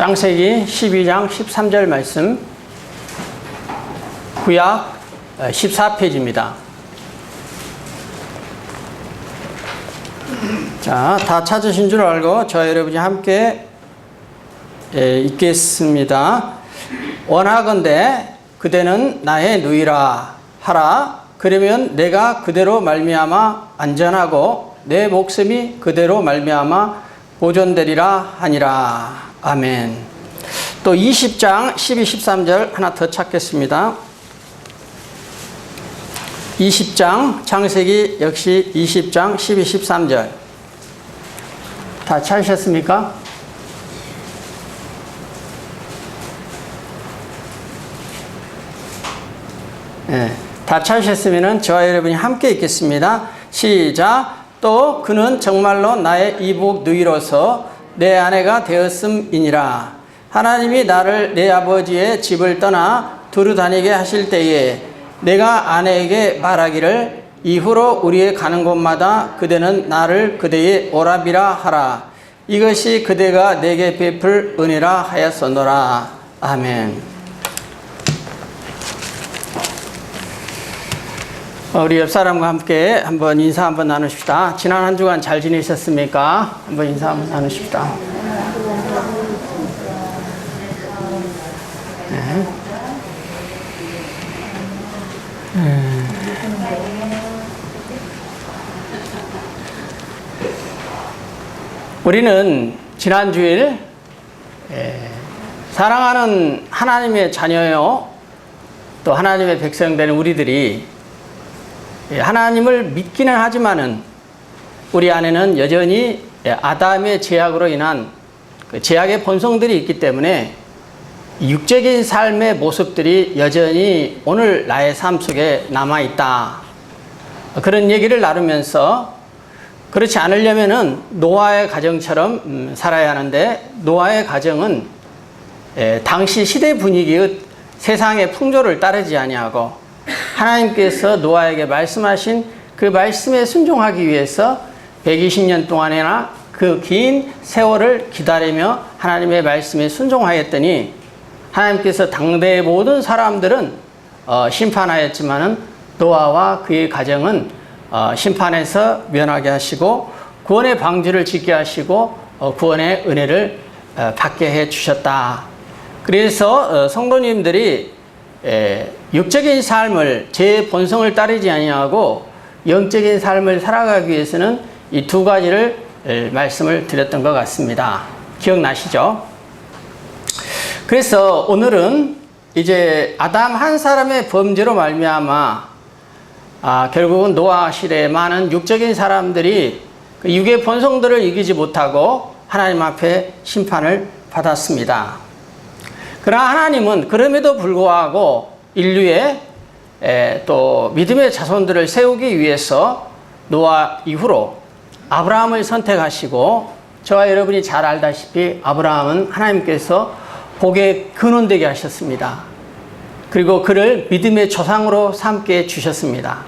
창세기 12장 13절 말씀, 구약 14페이지입니다. 자, 다 찾으신 줄 알고 저와 여러분이 함께 읽겠습니다. 원하건대 그대는 나의 누이라 하라. 그러면 내가 그대로 말미암아 안전하고 내 목숨이 그대로 말미암아 보존되리라 하니라. 아멘. 또 20장 12, 13절 하나 더 찾겠습니다. 20장 창세기 역시 20장 12, 13절 다 찾으셨습니까? 네, 다 찾으셨으면 저와 여러분이 함께 읽겠습니다. 시작. 또 그는 정말로 나의 이복 누이로서 내 아내가 되었음이니라. 하나님이 나를 내 아버지의 집을 떠나 두루 다니게 하실 때에 내가 아내에게 말하기를 이후로 우리의 가는 곳마다 그대는 나를 그대의 오라비라 하라. 이것이 그대가 내게 베풀 은혜라 하였었노라. 아멘. 우리 옆 사람과 함께 한번 인사 한번 나누십시다. 지난 한 주간 잘 지내셨습니까? 한번 인사 한번 나누십시다. 네. 우리는 지난 주일 사랑하는 하나님의 자녀요, 또 하나님의 백성 되는 우리들이 하나님을 믿기는 하지만은 우리 안에는 여전히 아담의 죄악으로 인한 그 죄악의 본성들이 있기 때문에 육적인 삶의 모습들이 여전히 오늘 나의 삶 속에 남아있다. 그런 얘기를 나누면서 그렇지 않으려면은 노아의 가정처럼 살아야 하는데, 노아의 가정은 당시 시대 분위기의 세상의 풍조를 따르지 아니하고 하나님께서 노아에게 말씀하신 그 말씀에 순종하기 위해서 120년 동안이나 그 긴 세월을 기다리며 하나님의 말씀에 순종하였더니 하나님께서 당대의 모든 사람들은 심판하였지만은 노아와 그의 가정은 심판에서 면하게 하시고 구원의 방주를 짓게 하시고 구원의 은혜를 받게 해 주셨다. 그래서 성도님들이 육적인 삶을, 제 본성을 따르지 아니하고 영적인 삶을 살아가기 위해서는 이 두 가지를 말씀을 드렸던 것 같습니다. 기억나시죠? 그래서 오늘은 이제 아담 한 사람의 범죄로 말미암아 결국은 노아 시대에 많은 육적인 사람들이 그 육의 본성들을 이기지 못하고 하나님 앞에 심판을 받았습니다. 그러나 하나님은 그럼에도 불구하고 인류의 또 믿음의 자손들을 세우기 위해서 노아 이후로 아브라함을 선택하시고, 저와 여러분이 잘 알다시피 아브라함은 하나님께서 복의 근원 되게 하셨습니다. 그리고 그를 믿음의 조상으로 삼게 주셨습니다.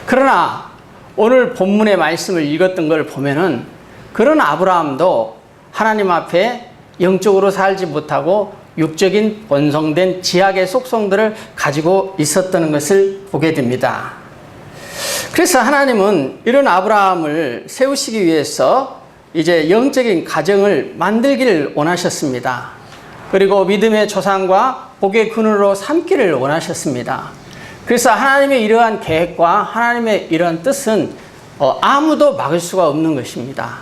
그러나 오늘 본문의 말씀을 읽었던 걸 보면은 그런 아브라함도 하나님 앞에 영적으로 살지 못하고 육적인 본성된 지악의 속성들을 가지고 있었다는 것을 보게 됩니다. 그래서 하나님은 이런 아브라함을 세우시기 위해서 이제 영적인 가정을 만들기를 원하셨습니다. 그리고 믿음의 조상과 복의 근원으로 삼기를 원하셨습니다. 그래서 하나님의 이러한 계획과 하나님의 이러한 뜻은 아무도 막을 수가 없는 것입니다.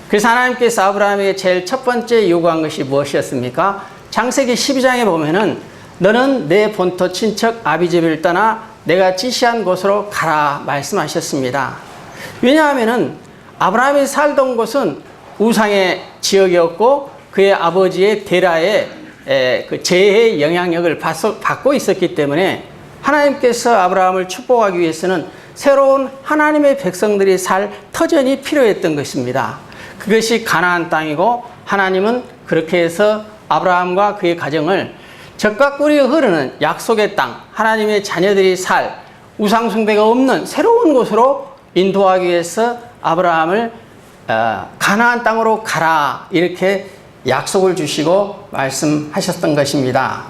그래서 하나님께서 아브라함에게 제일 첫 번째 요구한 것이 무엇이었습니까? 창세기 12장에 보면은 너는 내 본토 친척 아비집을 떠나 내가 지시한 곳으로 가라 말씀하셨습니다. 왜냐하면은 아브라함이 살던 곳은 우상의 지역이었고 그의 아버지의 데라의 그 재해의 영향력을 받고 있었기 때문에 하나님께서 아브라함을 축복하기 위해서는 새로운 하나님의 백성들이 살 터전이 필요했던 것입니다. 그것이 가나안 땅이고, 하나님은 그렇게 해서 아브라함과 그의 가정을 젖과 꿀이 흐르는 약속의 땅, 하나님의 자녀들이 살 우상 숭배가 없는 새로운 곳으로 인도하기 위해서 아브라함을 가나안 땅으로 가라 이렇게 약속을 주시고 말씀하셨던 것입니다.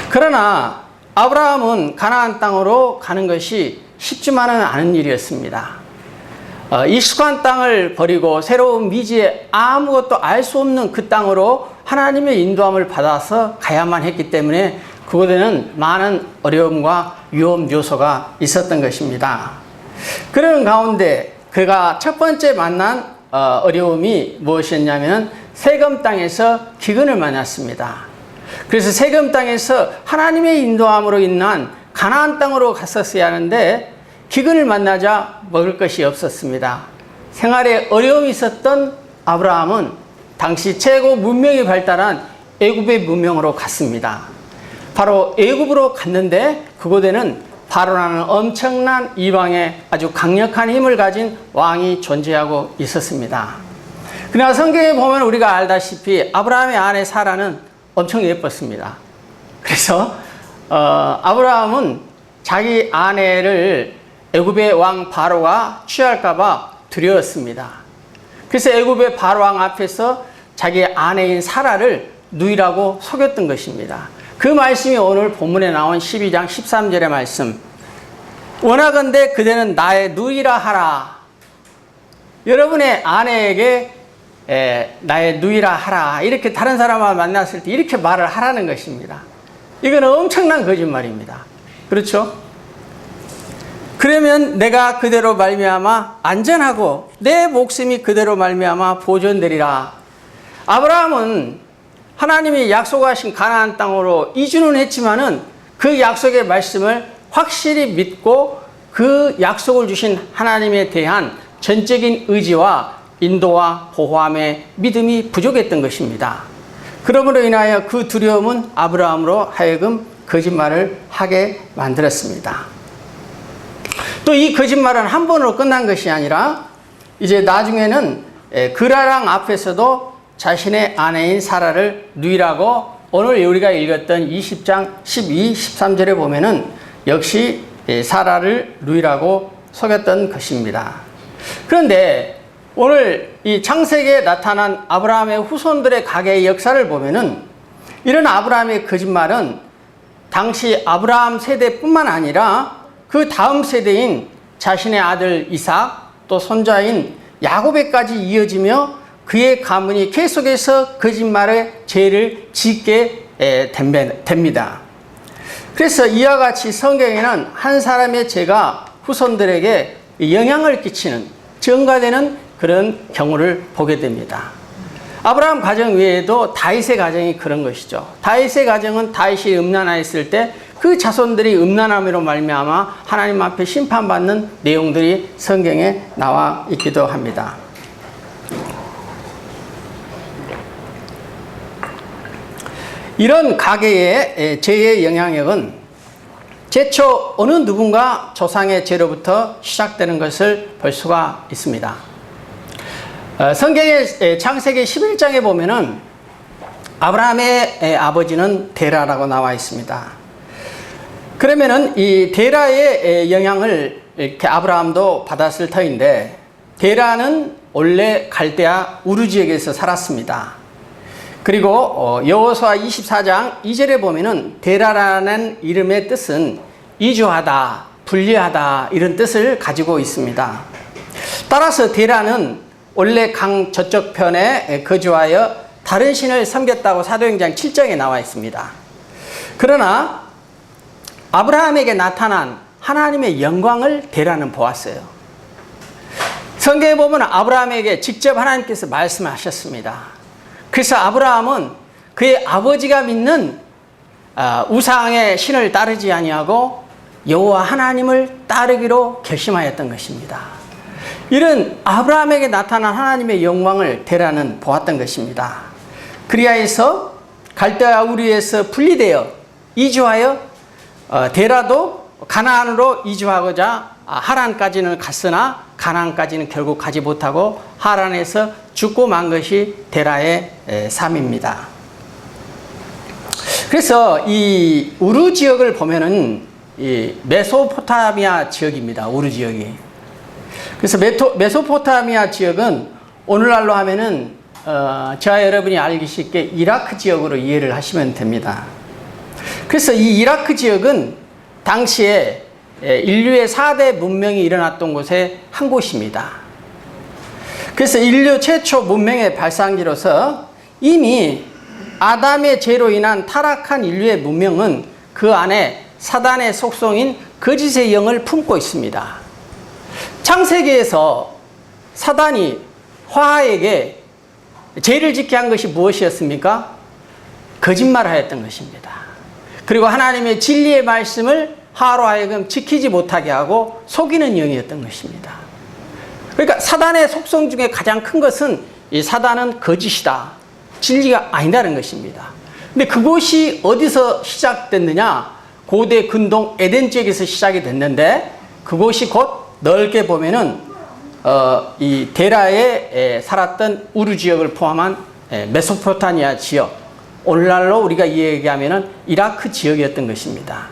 그러나 아브라함은 가나안 땅으로 가는 것이 쉽지만은 않은 일이었습니다. 익숙한 땅을 버리고 새로운 미지에 아무것도 알 수 없는 그 땅으로 하나님의 인도함을 받아서 가야만 했기 때문에 그곳에는 많은 어려움과 위험 요소가 있었던 것입니다. 그런 가운데 그가 첫 번째 만난 어려움이 무엇이었냐면 세겜 땅에서 기근을 만났습니다. 그래서 세겜 땅에서 하나님의 인도함으로 인한 가나안 땅으로 갔었어야 하는데 기근을 만나자 먹을 것이 없었습니다. 생활에 어려움이 있었던 아브라함은 당시 최고 문명이 발달한 애굽의 문명으로 갔습니다. 바로 애굽으로 갔는데 그곳에는 바로라는 엄청난 이방의 아주 강력한 힘을 가진 왕이 존재하고 있었습니다. 그러나 성경에 보면 우리가 알다시피 아브라함의 아내 사라는 엄청 예뻤습니다. 그래서 아브라함은 자기 아내를 애굽의 왕 바로가 취할까 봐 두려웠습니다. 그래서 애굽의 바로 왕 앞에서 자기 아내인 사라를 누이라고 속였던 것입니다. 그 말씀이 오늘 본문에 나온 12장 13절의 말씀. 원하건대 그대는 나의 누이라 하라. 여러분의 아내에게 나의 누이라 하라. 이렇게 다른 사람과 만났을 때 이렇게 말을 하라는 것입니다. 이건 엄청난 거짓말입니다. 그렇죠? 그러면 내가 그대로 말미암아 안전하고 내 목숨이 그대로 말미암아 보존되리라. 아브라함은 하나님이 약속하신 가나안 땅으로 이주는 했지만은 그 약속의 말씀을 확실히 믿고 그 약속을 주신 하나님에 대한 전적인 의지와 인도와 보호함의 믿음이 부족했던 것입니다. 그러므로 인하여 그 두려움은 아브라함으로 하여금 거짓말을 하게 만들었습니다. 또 이 거짓말은 한 번으로 끝난 것이 아니라 이제 나중에는 그라랑 앞에서도 자신의 아내인 사라를 누이라고 오늘 우리가 읽었던 20장 12, 13절에 보면은 역시 사라를 누이라고 속였던 것입니다. 그런데 오늘 이 창세기에 나타난 아브라함의 후손들의 가계의 역사를 보면은 이런 아브라함의 거짓말은 당시 아브라함 세대뿐만 아니라 그 다음 세대인 자신의 아들 이삭 또 손자인 야곱에까지 이어지며 그의 가문이 계속해서 거짓말의 죄를 짓게 됩니다. 그래서 이와 같이 성경에는 한 사람의 죄가 후손들에게 영향을 끼치는 증가되는 그런 경우를 보게 됩니다. 아브라함 가정 외에도 다윗의 가정이 그런 것이죠. 다윗의 가정은 다윗이 음란하였을 때 그 자손들이 음란함으로 말미암아 하나님 앞에 심판받는 내용들이 성경에 나와 있기도 합니다. 이런 가계의 죄의 영향력은 최초 어느 누군가 조상의 죄로부터 시작되는 것을 볼 수가 있습니다. 성경의 창세기 11장에 보면은 아브라함의 아버지는 데라라고 나와 있습니다. 그러면은 이 데라의 영향을 이렇게 아브라함도 받았을 터인데 데라는 원래 갈대아 우르 지역에서 살았습니다. 그리고 여호수아 24장 2절에 보면은 데라라는 이름의 뜻은 이주하다, 분리하다 이런 뜻을 가지고 있습니다. 따라서 데라는 원래 강 저쪽 편에 거주하여 다른 신을 섬겼다고 사도행전 7장에 나와 있습니다. 그러나 아브라함에게 나타난 하나님의 영광을 데라는 보았어요. 성경에 보면 아브라함에게 직접 하나님께서 말씀하셨습니다. 그래서 아브라함은 그의 아버지가 믿는 우상의 신을 따르지 아니하고 여호와 하나님을 따르기로 결심하였던 것입니다. 이런 아브라함에게 나타난 하나님의 영광을 데라는 보았던 것입니다. 그리하여서 갈대아 우르에서 분리되어 이주하여 데라도 가나안으로 이주하고자 하란까지는 갔으나 가나안까지는 결국 가지 못하고 하란에서 죽고 만 것이 데라의 삶입니다. 그래서 이 우르 지역을 보면은 이 메소포타미아 지역입니다. 우르 지역이. 그래서 메소포타미아 지역은 오늘날로 하면은 저와 여러분이 알기 쉽게 이라크 지역으로 이해를 하시면 됩니다. 그래서 이 이라크 지역은 당시에 인류의 4대 문명이 일어났던 곳의 한 곳입니다. 그래서 인류 최초 문명의 발상지로서 이미 아담의 죄로 인한 타락한 인류의 문명은 그 안에 사단의 속성인 거짓의 영을 품고 있습니다. 창세기에서 사단이 화하에게 죄를 짓게 한 것이 무엇이었습니까? 거짓말하였던 것입니다. 그리고 하나님의 진리의 말씀을 하로 하여금 지키지 못하게 하고 속이는 영이었던 것입니다. 그러니까 사단의 속성 중에 가장 큰 것은 이 사단은 거짓이다, 진리가 아니다는 것입니다. 근데 그곳이 어디서 시작됐느냐? 고대 근동 에덴 지역에서 시작이 됐는데, 그곳이 곧 넓게 보면은 이 데라에 살았던 우르 지역을 포함한 메소포타미아 지역, 오늘날로 우리가 얘기하면은 이라크 지역이었던 것입니다.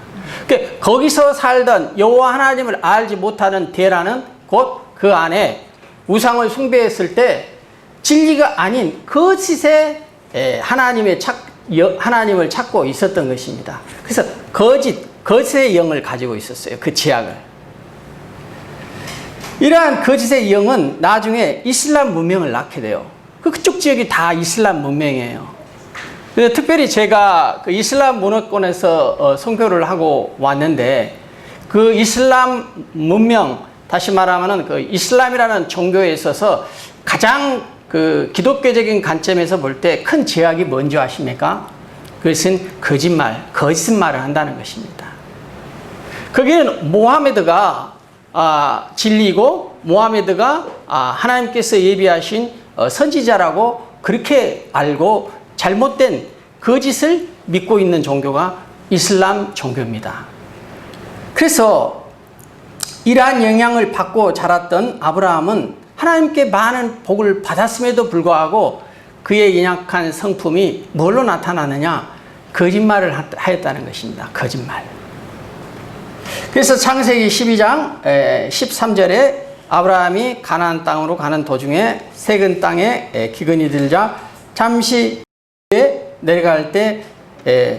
그러니까 거기서 살던 여호와 하나님을 알지 못하는 데라는 곧 그 안에 우상을 숭배했을 때 진리가 아닌 거짓의 하나님을 찾고 있었던 것입니다. 그래서 거짓의 영을 가지고 있었어요. 그 지약을. 이러한 거짓의 영은 나중에 이슬람 문명을 낳게 돼요. 그쪽 지역이 다 이슬람 문명이에요. 특별히 제가 그 이슬람 문화권에서 선교를 하고 왔는데, 그 이슬람 문명, 다시 말하면 그 이슬람이라는 종교에 있어서 가장 그 기독교적인 관점에서 볼 때 큰 제약이 뭔지 아십니까? 그것은 거짓말을 한다는 것입니다. 거기는 모하메드가 진리고, 모하메드가 하나님께서 예비하신 선지자라고 그렇게 알고 잘못된 거짓을 믿고 있는 종교가 이슬람 종교입니다. 그래서 이러한 영향을 받고 자랐던 아브라함은 하나님께 많은 복을 받았음에도 불구하고 그의 연약한 성품이 뭘로 나타나느냐? 거짓말을 하였다는 것입니다. 거짓말. 그래서 창세기 12장 13절에 아브라함이 가나안 땅으로 가는 도중에 세근 땅에 기근이 들자 잠시 내려갈 때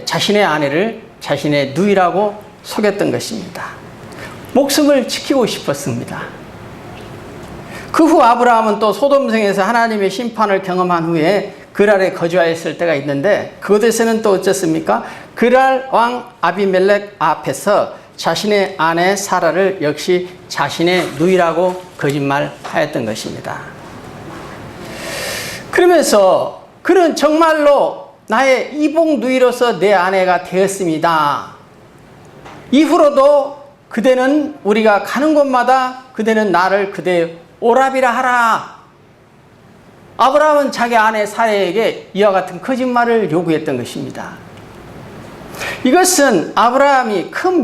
자신의 아내를 자신의 누이라고 속였던 것입니다. 목숨을 지키고 싶었습니다. 그 후 아브라함은 또 소돔성에서 하나님의 심판을 경험한 후에 그랄에 거주하였을 때가 있는데, 그곳에서는 또 어쨌습니까? 그랄 왕 아비멜렉 앞에서 자신의 아내 사라를 역시 자신의 누이라고 거짓말하였던 것입니다. 그러면서 그는 정말로 나의 이복 누이로서 내 아내가 되었습니다. 이후로도 그대는 우리가 가는 곳마다 그대는 나를 그대의 오라비라 하라. 아브라함은 자기 아내 사라에게 이와 같은 거짓말을 요구했던 것입니다. 이것은 아브라함을 큰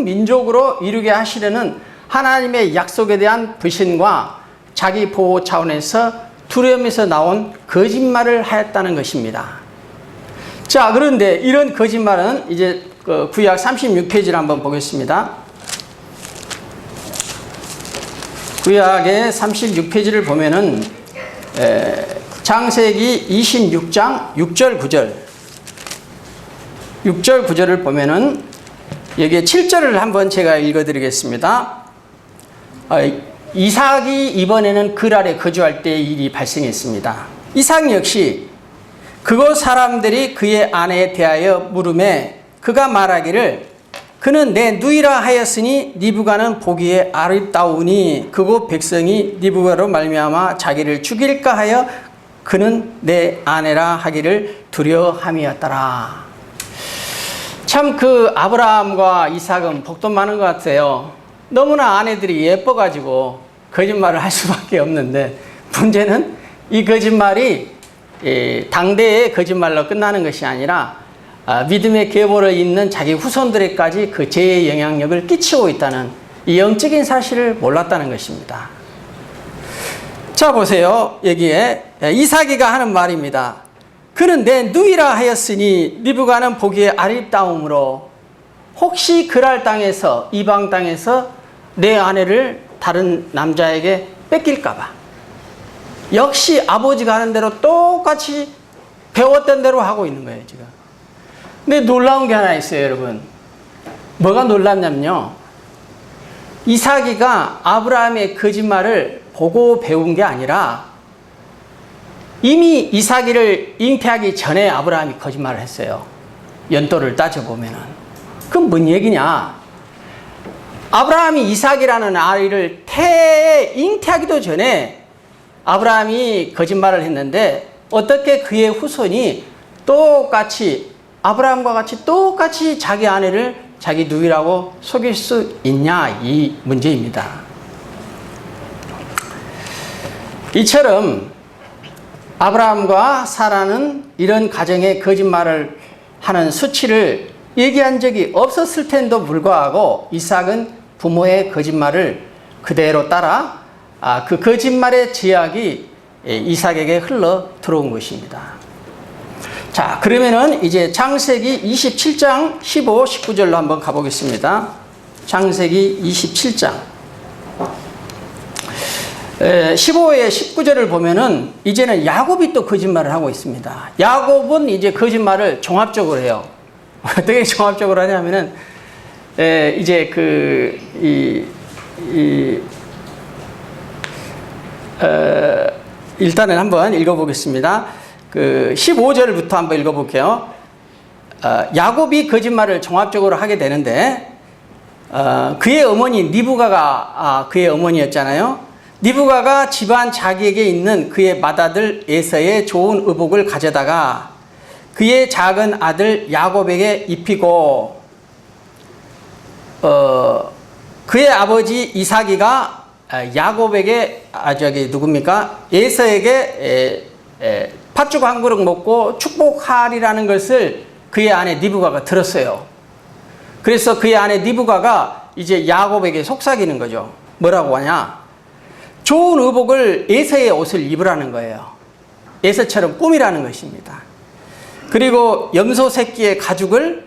민족으로 이루게 하시려는 하나님의 약속에 대한 불신과 자기 보호 차원에서 두려움에서 나온 거짓말을 하였다는 것입니다. 자, 그런데 이런 거짓말은 이제 구약 36페이지를 한번 보겠습니다. 구약의 36페이지를 보면은 창세기 26장 6절 9절 6절 9절을 보면은 여기에 7절을 한번 제가 읽어드리겠습니다. 이삭이 이번에는 그랄에 거주할 때 일이 발생했습니다. 이삭 역시 그곳 사람들이 그의 아내에 대하여 물음에 그가 말하기를 그는 내 누이라 하였으니 니브가는 보기에 아름다우니 그곳 백성이 니브가로 말미암아 자기를 죽일까 하여 그는 내 아내라 하기를 두려워함이었더라. 참 그 아브라함과 이삭은 복도 많은 것 같아요. 너무나 아내들이 예뻐가지고 거짓말을 할 수밖에 없는데, 문제는 이 거짓말이 당대의 거짓말로 끝나는 것이 아니라 믿음의 계보를 잇는 자기 후손들에까지 그 죄의 영향력을 끼치고 있다는 이 영적인 사실을 몰랐다는 것입니다. 자, 보세요. 여기에 이삭이가 하는 말입니다. 그는 내 누이라 하였으니 리브가는 보기에 아름다움으로 혹시 그랄 땅에서, 이방 땅에서 내 아내를 다른 남자에게 뺏길까봐. 역시 아버지가 하는 대로 똑같이 배웠던 대로 하고 있는 거예요, 지금. 근데 놀라운 게 하나 있어요, 여러분. 뭐가 놀랍냐면요. 이삭이가 아브라함의 거짓말을 보고 배운 게 아니라 이미 이삭이를 잉태하기 전에 아브라함이 거짓말을 했어요. 연도를 따져보면은. 그럼 뭔 얘기냐? 아브라함이 이삭이라는 아이를 잉태하기도 전에 아브라함이 거짓말을 했는데 어떻게 그의 후손이 똑같이 아브라함과 같이 똑같이 자기 아내를 자기 누이라고 속일 수 있냐, 이 문제입니다. 이처럼 아브라함과 사라는 이런 가정에 거짓말을 하는 수치를 얘기한 적이 없었을 텐데도 불구하고 이삭은 부모의 거짓말을 그대로 따라 그 거짓말의 제약이 이삭에게 흘러 들어온 것입니다. 자, 그러면은 이제 창세기 27장 15, 19절로 한번 가보겠습니다. 창세기 27장 15에 19절을 보면은 이제는 야곱이 또 거짓말을 하고 있습니다. 야곱은 이제 거짓말을 종합적으로 해요. 어떻게 종합적으로 하냐면은 이제 일단은 한번 읽어보겠습니다. 15절부터 한번 읽어볼게요. 야곱이 거짓말을 종합적으로 하게 되는데 그의 어머니 리브가가 그의 어머니였잖아요. 리브가가 집안 자기에게 있는 그의 맏아들 에서의 좋은 의복을 가져다가 그의 작은 아들 야곱에게 입히고 그의 아버지 이삭이가 야곱에게 누굽니까? 에서에게 팥죽 한 그릇 먹고 축복하리라는 것을 그의 아내 리브가가 들었어요. 그래서 그의 아내 리브가가 이제 야곱에게 속삭이는 거죠. 뭐라고 하냐? 좋은 의복을 에서의 옷을 입으라는 거예요. 에서처럼 꾸미라는 것입니다. 그리고 염소 새끼의 가죽을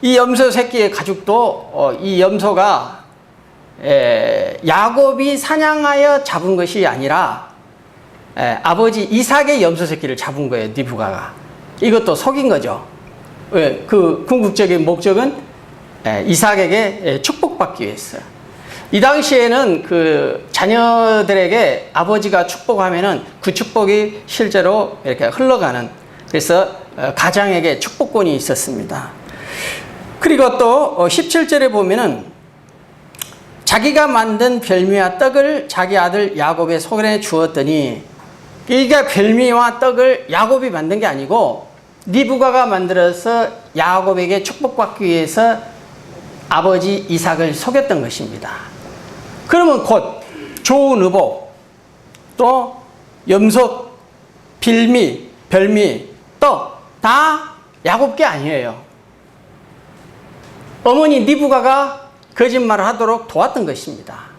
이 염소 새끼의 가죽도 이 염소가 야곱이 사냥하여 잡은 것이 아니라 아버지 이삭의 염소 새끼를 잡은 거예요. 리브가가. 이것도 속인 거죠. 그 궁극적인 목적은 이삭에게 축복받기 위해서. 이 당시에는 그 자녀들에게 아버지가 축복하면은 그 축복이 실제로 이렇게 흘러가는, 그래서 가장에게 축복권이 있었습니다. 그리고 또 17절에 보면은 자기가 만든 별미와 떡을 자기 아들 야곱의 손에 주었더니, 이게 별미와 떡을 야곱이 만든 게 아니고 리브가가 만들어서 야곱에게 축복받기 위해서 아버지 이삭을 속였던 것입니다. 그러면 곧 좋은 의복, 또 염소, 별미, 떡 다 야곱 게 아니에요. 어머니 리브가가 거짓말을 하도록 도왔던 것입니다.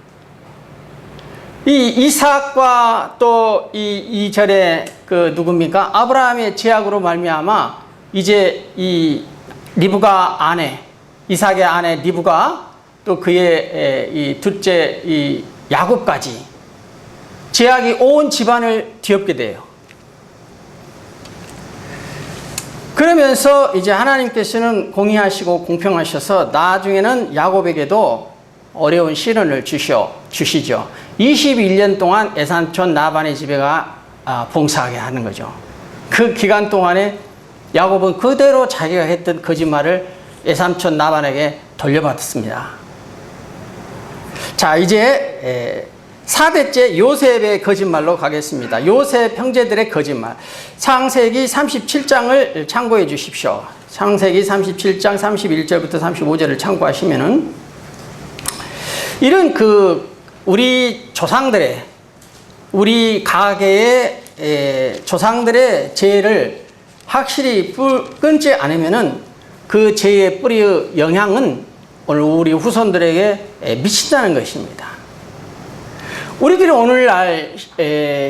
이 이삭과 또 이 절에 누굽니까? 아브라함의 제약으로 말미암아 이제 이 리브가 아내, 이삭의 아내 리브가 또 그의 이 둘째 이 야곱까지 제약이 온 집안을 뒤엎게 돼요. 그러면서 이제 하나님께서는 공의하시고 공평하셔서 나중에는 야곱에게도 어려운 시련을 주시죠. 21년 동안 외삼촌 라반의 집에 가 봉사하게 하는 거죠. 그 기간 동안에 야곱은 그대로 자기가 했던 거짓말을 외삼촌 라반에게 돌려받았습니다. 자, 이제 4대째 요셉의 거짓말로 가겠습니다. 요셉 형제들의 거짓말. 창세기 37장을 참고해 주십시오. 창세기 37장 31절부터 35절을 참고하시면은 이런 우리 조상들의, 우리 가계의 조상들의 죄를 확실히 끊지 않으면은 그 죄의 뿌리의 영향은 오늘 우리 후손들에게 미친다는 것입니다. 우리들이 오늘날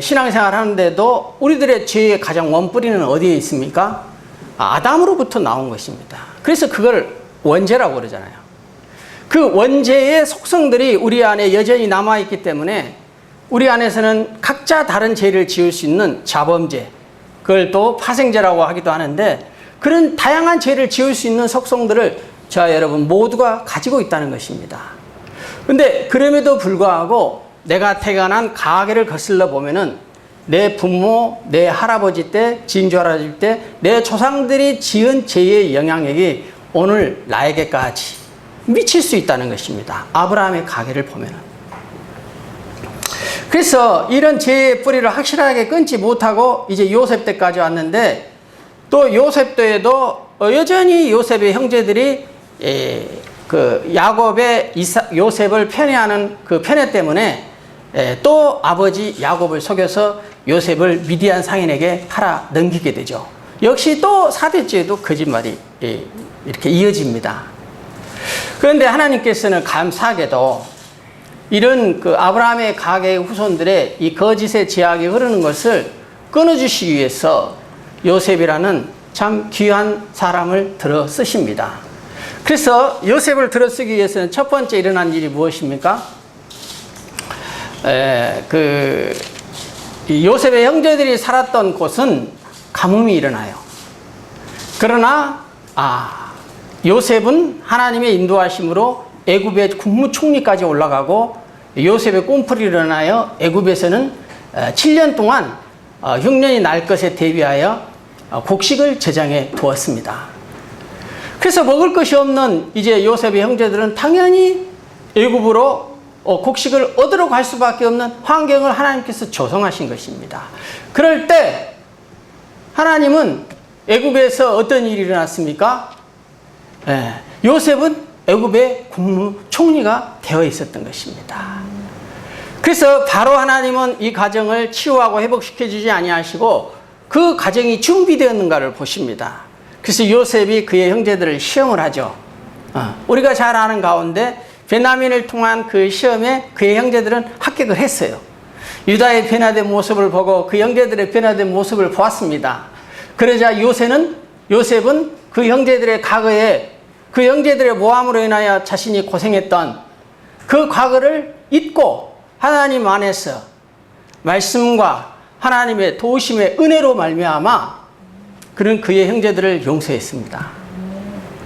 신앙생활 하는데도 우리들의 죄의 가장 원뿌리는 어디에 있습니까? 아담으로부터 나온 것입니다. 그래서 그걸 원죄라고 그러잖아요. 그 원죄의 속성들이 우리 안에 여전히 남아있기 때문에 우리 안에서는 각자 다른 죄를 지을 수 있는 자범죄, 그걸 또 파생죄라고 하기도 하는데, 그런 다양한 죄를 지을 수 있는 속성들을 저와 여러분 모두가 가지고 있다는 것입니다. 근데 그럼에도 불구하고 내가 태어난 가계를 거슬러 보면은 내 부모, 내 할아버지 때, 진주 할아버지 때 내 조상들이 지은 죄의 영향력이 오늘 나에게까지 미칠 수 있다는 것입니다. 아브라함의 가계를 보면은. 그래서 이런 죄의 뿌리를 확실하게 끊지 못하고 이제 요셉 때까지 왔는데, 또 요셉 때에도 여전히 요셉의 형제들이 그 야곱의 요셉을 편애하는 그 편애 때문에 또 아버지 야곱을 속여서 요셉을 미디안 상인에게 팔아 넘기게 되죠. 역시 또 사대죄에도 거짓말이 이렇게 이어집니다. 그런데 하나님께서는 감사하게도 이런 그 아브라함의 가계의 후손들의 이 거짓의 제약이 흐르는 것을 끊어주시기 위해서 요셉이라는 참 귀한 사람을 들어 쓰십니다. 그래서 요셉을 들어 쓰기 위해서는 첫 번째 일어난 일이 무엇입니까? 요셉의 형제들이 살았던 곳은 가뭄이 일어나요. 그러나 요셉은 하나님의 인도하심으로 애굽의 국무총리까지 올라가고, 요셉의 꿈풀이 일어나여 애굽에서는 7년 동안 흉년이 날 것에 대비하여 곡식을 저장해 두었습니다. 그래서 먹을 것이 없는 이제 요셉의 형제들은 당연히 애굽으로 곡식을 얻으러 갈 수밖에 없는 환경을 하나님께서 조성하신 것입니다. 그럴 때 하나님은 애굽에서 어떤 일이 일어났습니까? 요셉은 애굽의 국무총리가 되어 있었던 것입니다. 그래서 바로 하나님은 이 가정을 치유하고 회복시켜주지 아니하시고 그 가정이 준비되었는가를 보십니다. 그래서 요셉이 그의 형제들을 시험을 하죠. 우리가 잘 아는 가운데 베냐민을 통한 그 시험에 그의 형제들은 합격을 했어요. 유다의 변화된 모습을 보고 그 형제들의 변화된 모습을 보았습니다. 그러자 요셉은 그 형제들의 과거에 그 형제들의 모함으로 인하여 자신이 고생했던 그 과거를 잊고 하나님 안에서 말씀과 하나님의 도우심의 은혜로 말미암아 그는 그의 형제들을 용서했습니다.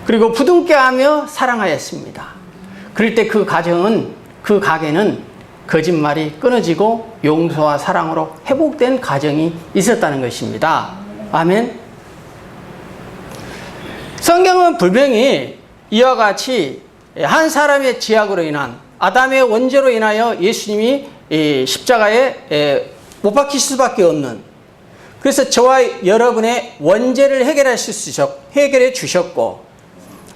그리고 부둥켜하며 사랑하였습니다. 그럴 때 그 가게는 거짓말이 끊어지고 용서와 사랑으로 회복된 가정이 있었다는 것입니다. 아멘. 성경은 분명히 이와 같이 한 사람의 죄악으로 인한 아담의 원죄로 인하여 예수님이 십자가에 못 박히실 수밖에 없는, 그래서 저와 여러분의 원죄를 해결해 주셨고,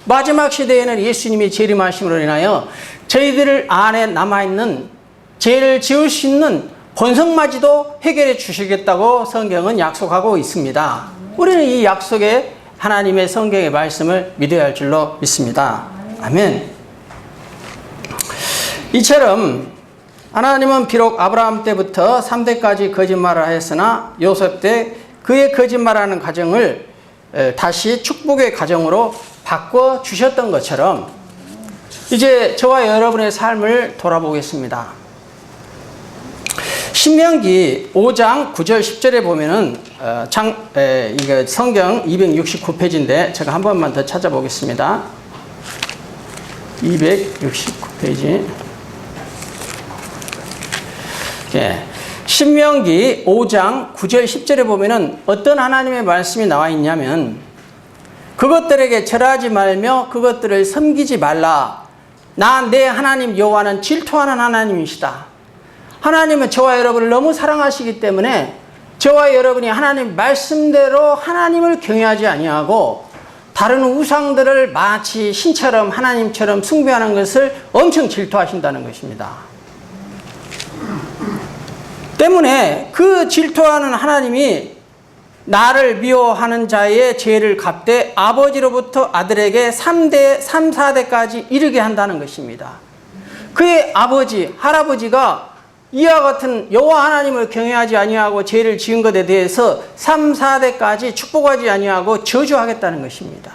마지막 시대에는 예수님이 재림하심으로 인하여 저희들 안에 남아있는 죄를 지을 수 있는 본성마저도 해결해 주시겠다고 성경은 약속하고 있습니다. 우리는 이 약속에 하나님의 성경의 말씀을 믿어야 할 줄로 믿습니다. 아멘. 이처럼 하나님은 비록 아브라함 때부터 3대까지 거짓말을 하였으나 요셉 때 그의 거짓말하는 가정을 다시 축복의 가정으로 바꿔 주셨던 것처럼 이제 저와 여러분의 삶을 돌아보겠습니다. 신명기 5장 9절 10절에 보면은 이게 성경 269페이지인데 제가 한 번만 더 찾아보겠습니다. 269페이지. 신명기 5장 9절 10절에 보면은 어떤 하나님의 말씀이 나와 있냐면, 그것들에게 절하지 말며 그것들을 섬기지 말라. 나 내 하나님 여호와는 질투하는 하나님이시다. 하나님은 저와 여러분을 너무 사랑하시기 때문에 저와 여러분이 하나님 말씀대로 하나님을 경외하지 아니하고 다른 우상들을 마치 신처럼 하나님처럼 숭배하는 것을 엄청 질투하신다는 것입니다. 때문에 그 질투하는 하나님이 나를 미워하는 자의 죄를 갚되 아버지로부터 아들에게 4대까지 이르게 한다는 것입니다. 그의 아버지, 할아버지가 이와 같은 여호와 하나님을 경외하지 아니하고 죄를 지은 것에 대해서 4대까지 축복하지 아니하고 저주하겠다는 것입니다.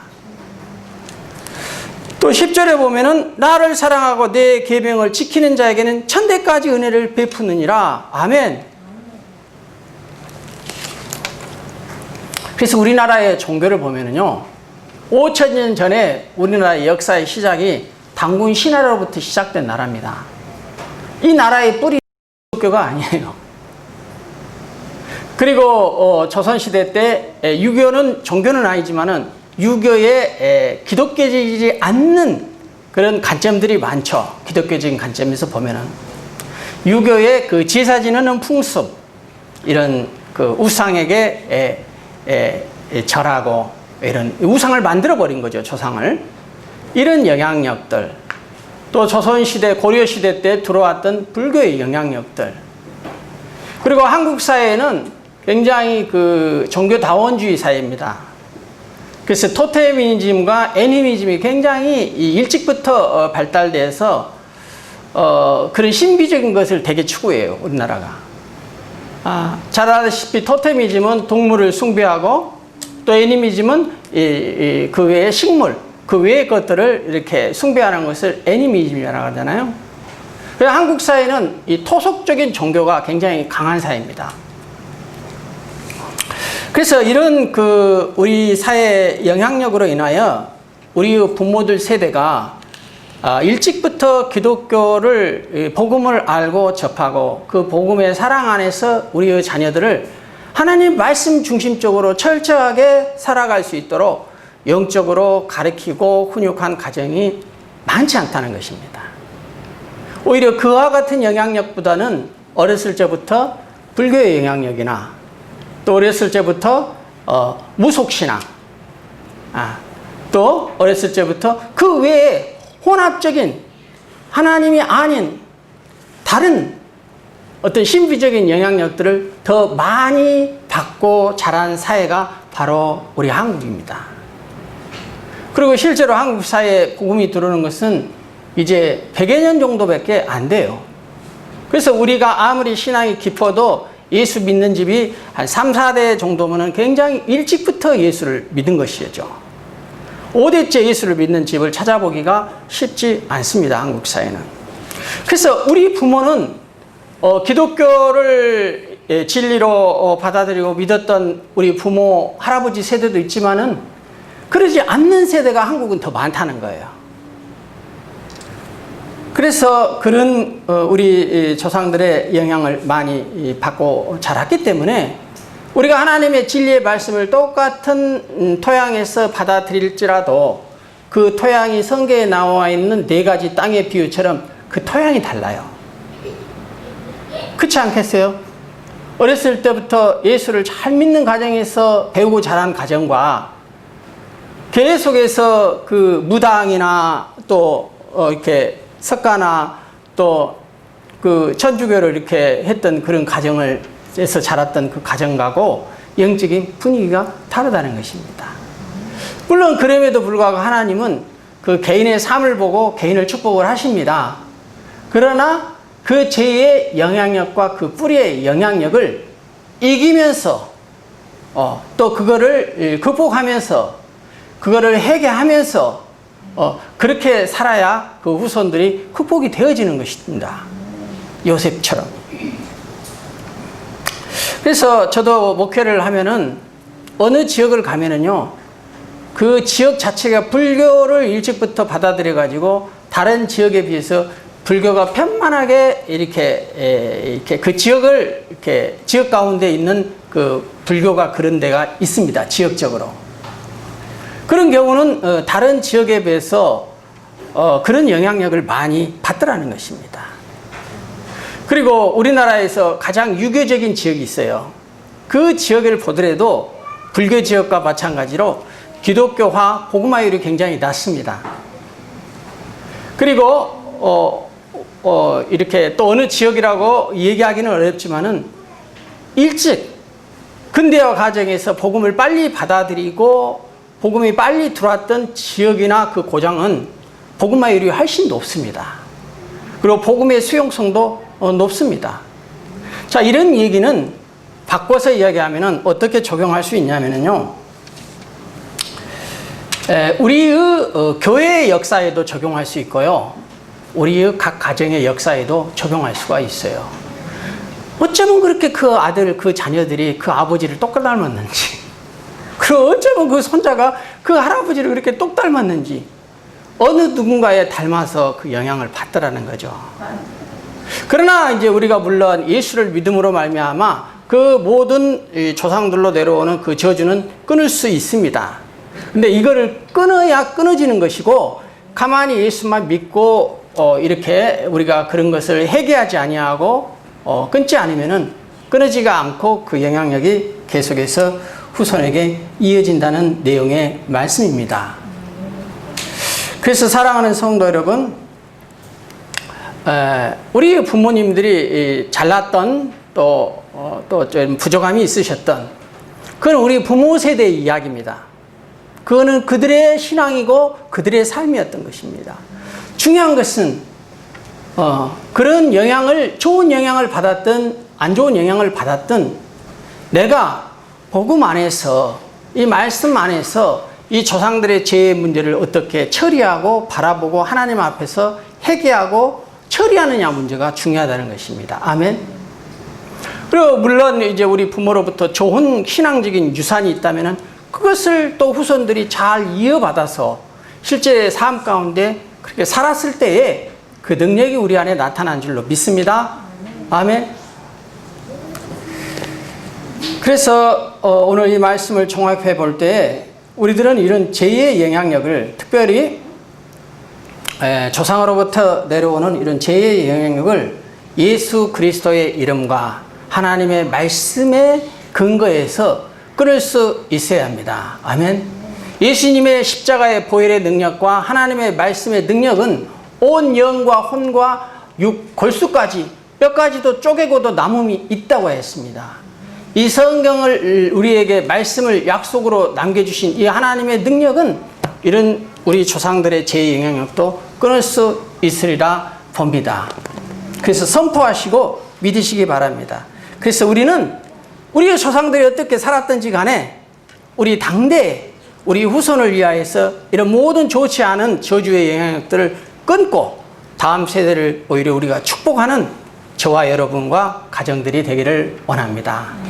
또 10절에 보면은 나를 사랑하고 내 계명을 지키는 자에게는 천대까지 은혜를 베푸느니라. 아멘. 그래서 우리나라의 종교를 보면은요, 5,000년 전에 우리나라의 역사의 시작이 단군 신화로부터 시작된 나라입니다. 이 나라의 뿌리 기독교가 아니에요. 그리고 조선시대 때 유교는 종교는 아니지만은 유교에 기독교적이지 않는 그런 관점들이 많죠. 기독교적인 관점에서 보면은 유교의 그 제사 지내는 풍습, 이런 그 우상에게 절하고 이런 우상을 만들어 버린 거죠. 조상을. 이런 영향력들, 또 조선시대 고려시대 때 들어왔던 불교의 영향력들, 그리고 한국 사회는 굉장히 그 종교다원주의 사회입니다. 그래서 토테미즘과 애니미즘이 굉장히 일찍부터 발달돼서 그런 신비적인 것을 되게 추구해요. 우리나라가. 잘 아시다시피 토테미즘은 동물을 숭배하고, 또 애니미즘은 그 외의 식물, 그 외의 것들을 이렇게 숭배하는 것을 애니미즘이라고 하잖아요. 그래서 한국 사회는 이 토속적인 종교가 굉장히 강한 사회입니다. 그래서 이런 그 우리 사회의 영향력으로 인하여 우리 부모들 세대가 일찍부터 기독교를, 복음을 알고 접하고 그 복음의 사랑 안에서 우리의 자녀들을 하나님 말씀 중심적으로 철저하게 살아갈 수 있도록 영적으로 가르치고 훈육한 가정이 많지 않다는 것입니다. 오히려 그와 같은 영향력보다는 어렸을 때부터 불교의 영향력이나 또 어렸을 때부터 무속신앙, 또 어렸을 때부터 그 외에 혼합적인 하나님이 아닌 다른 어떤 신비적인 영향력들을 더 많이 받고 자란 사회가 바로 우리 한국입니다. 그리고 실제로 한국 사회에 복음이 들어오는 것은 이제 100여 년 정도밖에 안 돼요. 그래서 우리가 아무리 신앙이 깊어도 예수 믿는 집이 한 3, 4대 정도면 굉장히 일찍부터 예수를 믿은 것이죠. 5대째 예수를 믿는 집을 찾아보기가 쉽지 않습니다. 한국 사회는. 그래서 우리 부모는 기독교를 진리로 받아들이고 믿었던 우리 부모, 할아버지 세대도 있지만은 그러지 않는 세대가 한국은 더 많다는 거예요. 그래서 그런 우리 조상들의 영향을 많이 받고 자랐기 때문에 우리가 하나님의 진리의 말씀을 똑같은 토양에서 받아들일지라도 그 토양이 성경에 나와 있는 4가지 땅의 비유처럼 그 토양이 달라요. 그렇지 않겠어요? 어렸을 때부터 예수를 잘 믿는 가정에서 배우고 자란 가정과 계속해서 그 무당이나 또 이렇게 석가나 또 그 천주교를 이렇게 했던 그런 가정에서 자랐던 그 가정하고 영적인 분위기가 다르다는 것입니다. 물론 그럼에도 불구하고 하나님은 그 개인의 삶을 보고 개인을 축복을 하십니다. 그러나 그 죄의 영향력과 그 뿌리의 영향력을 이기면서 또 그거를 극복하면서 그거를 해결하면서 그렇게 살아야 그 후손들이 극복이 되어지는 것입니다. 요셉처럼. 그래서 저도 목회를 하면은 어느 지역을 가면은요, 그 지역 자체가 불교를 일찍부터 받아들여 가지고 다른 지역에 비해서 불교가 편만하게 이렇게 그 지역을 이렇게 지역 가운데 있는 그 불교가 그런 데가 있습니다. 지역적으로. 그런 경우는 다른 지역에 비해서 그런 영향력을 많이 받더라는 것입니다. 그리고 우리나라에서 가장 유교적인 지역이 있어요. 그 지역을 보더라도 불교 지역과 마찬가지로 기독교화 복음화율이 굉장히 낮습니다. 그리고 이렇게 또 어느 지역이라고 얘기하기는 어렵지만은 일찍 근대화 과정에서 복음을 빨리 받아들이고 복음이 빨리 들어왔던 지역이나 그 고장은 복음화율이 훨씬 높습니다. 그리고 복음의 수용성도 높습니다. 자, 이런 얘기는 바꿔서 이야기하면은 어떻게 적용할 수 있냐면요. 우리의 교회의 역사에도 적용할 수 있고요. 우리의 각 가정의 역사에도 적용할 수가 있어요. 어쩌면 그렇게 그 아들, 그 자녀들이 그 아버지를 똑 닮았는지, 그리고 어쩌면 그 손자가 그 할아버지를 그렇게 똑 닮았는지, 어느 누군가에 닮아서 그 영향을 받더라는 거죠. 그러나 이제 우리가 물론 예수를 믿음으로 말미암아 그 모든 조상들로 내려오는 그 저주는 끊을 수 있습니다. 근데 이거를 끊어야 끊어지는 것이고, 가만히 예수만 믿고 이렇게 우리가 그런 것을 회개하지 아니하고 끊지 않으면은 끊어지가 않고 그 영향력이 계속해서 후손에게 이어진다는 내용의 말씀입니다. 그래서 사랑하는 성도 여러분, 우리 부모님들이 잘났던 또 좀 부족함이 있으셨던, 그건 우리 부모 세대의 이야기입니다. 그거는 그들의 신앙이고 그들의 삶이었던 것입니다. 중요한 것은 그런 영향을, 좋은 영향을 받았든 안 좋은 영향을 받았든, 내가 복음 안에서, 이 말씀 안에서 이 조상들의 죄의 문제를 어떻게 처리하고 바라보고 하나님 앞에서 회개하고 처리하느냐 문제가 중요하다는 것입니다. 아멘. 그리고 물론 이제 우리 부모로부터 좋은 신앙적인 유산이 있다면은 그것을 또 후손들이 잘 이어받아서 실제 삶 가운데 그렇게 살았을 때에 그 능력이 우리 안에 나타난 줄로 믿습니다. 아멘. 그래서 오늘 이 말씀을 종합해 볼 때 우리들은 이런 죄의 영향력을, 특별히 조상으로부터 내려오는 이런 죄의 영향력을 예수 그리스도의 이름과 하나님의 말씀의 근거에서 끊을 수 있어야 합니다. 아멘. 예수님의 십자가의 보혈의 능력과 하나님의 말씀의 능력은 온 영과 혼과 육, 골수까지, 뼈까지도 쪼개고도 남음이 있다고 했습니다. 이 성경을 우리에게 말씀을 약속으로 남겨주신 이 하나님의 능력은 이런 우리 조상들의 죄의 영향력도 끊을 수 있으리라 봅니다. 그래서 선포하시고 믿으시기 바랍니다. 그래서 우리는 우리의 조상들이 어떻게 살았든지 간에 우리 당대에 우리 후손을 위하여서 이런 모든 좋지 않은 저주의 영향력들을 끊고 다음 세대를 오히려 우리가 축복하는 저와 여러분과 가정들이 되기를 원합니다.